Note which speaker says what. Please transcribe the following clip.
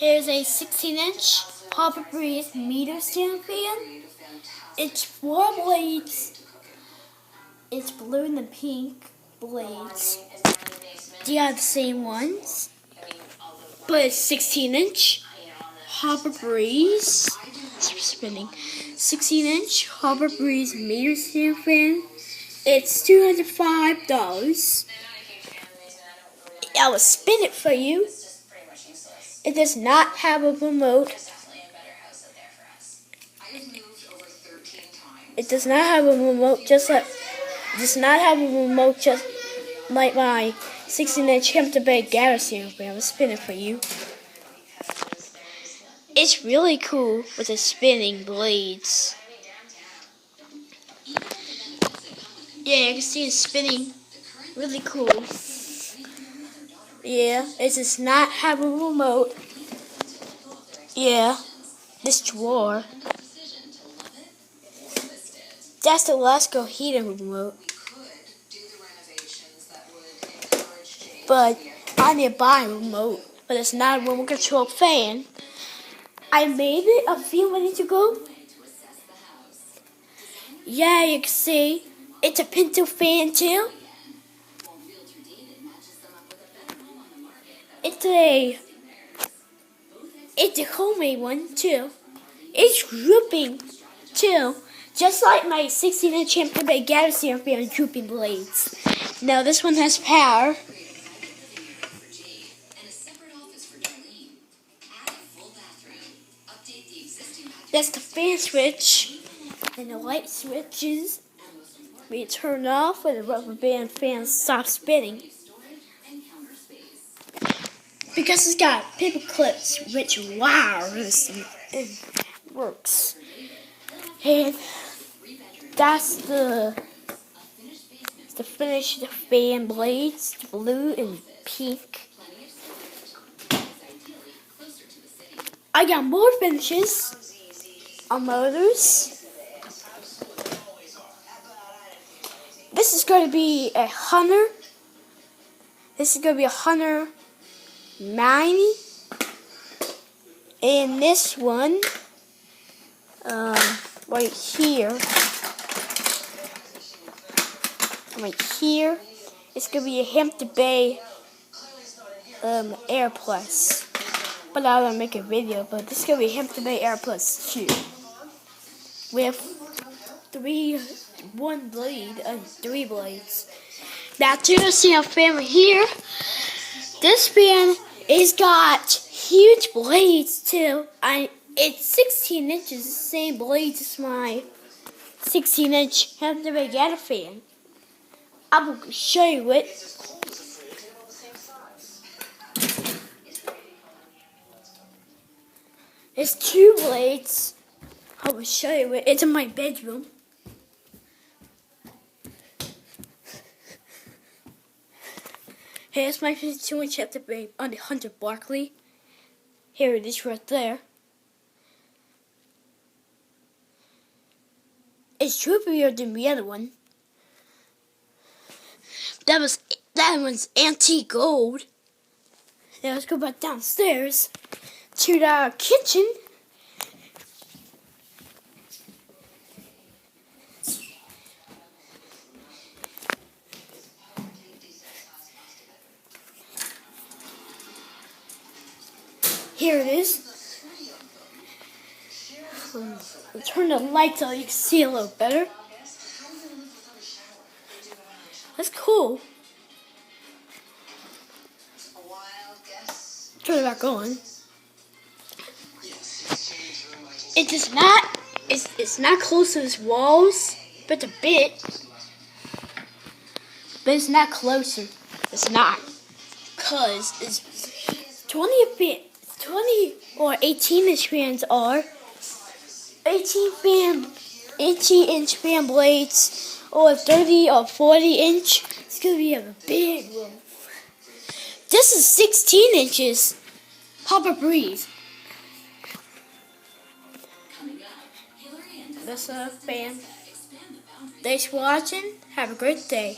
Speaker 1: Here's a 16-inch Hopper Breeze mieeder stand fan. It's 4 blades. It's blue and the pink blades. They are the same ones, but it's 16-inch Hopper Breeze. Spinning. 16-inch Hopper Breeze mieeder stand fan. It's $205. I will spin it for you. It does not have a remote. It does not have a remote just like my 16-inch Hampton Bay Galaxy fan. I will spin it for you. It's really cool with the spinning blades. Yeah, you can see it spinning. Really cool. Yeah, it does not have a remote. Yeah, this drawer. That's the Lasco heating remote. But I need to buy a remote, but it's not a remote control fan. I made it a few minutes ago. Yeah, you can see it's a Pinto fan too. It's a homemade one too. It's drooping too, just like my 16-inch Hampton Bay Galaxy fan drooping blades. Now this one has power. That's the fan switch and the light switches. We turn off when the rubber band fan stops spinning. Because it's got paper clips, which wires, it works. And that's the finish of the fan blades, blue and pink. I got more finishes on motors. This is going to be a Hunter. This is going to be a Hunter 90. And this one, right here, it's going to be a Hampton Bay Air Plus. But I don't make a video, but this is going to be a Hampton Bay Air Plus 2. We have 3 blades. Now to see our fan right here. This fan is got huge blades too. It's 16 inches, the same blades as my 16-inch Hampton Bay Galaxy fan. I will show you it. It's 2 blades. I will show you it. It's in my bedroom. Here's my 52-inch Hampton Bay on the Hunter Barkley. Here it is right there. It's droopier than the other one. That one's antique gold. Now let's go back downstairs to the kitchen. Here it is. Turn the lights on, you can see a little better. That's cool. Turn it back on. It does not. It's not close to the walls, but a bit. But it's not closer. It's not, cause it's 20 or 18-inch fans are 18-inch fan blades, or 30 or 40-inch. It's gonna be a big one. This is 16 inches. Hopper Breeze. That's a fan. Thanks for watching. Have a great day.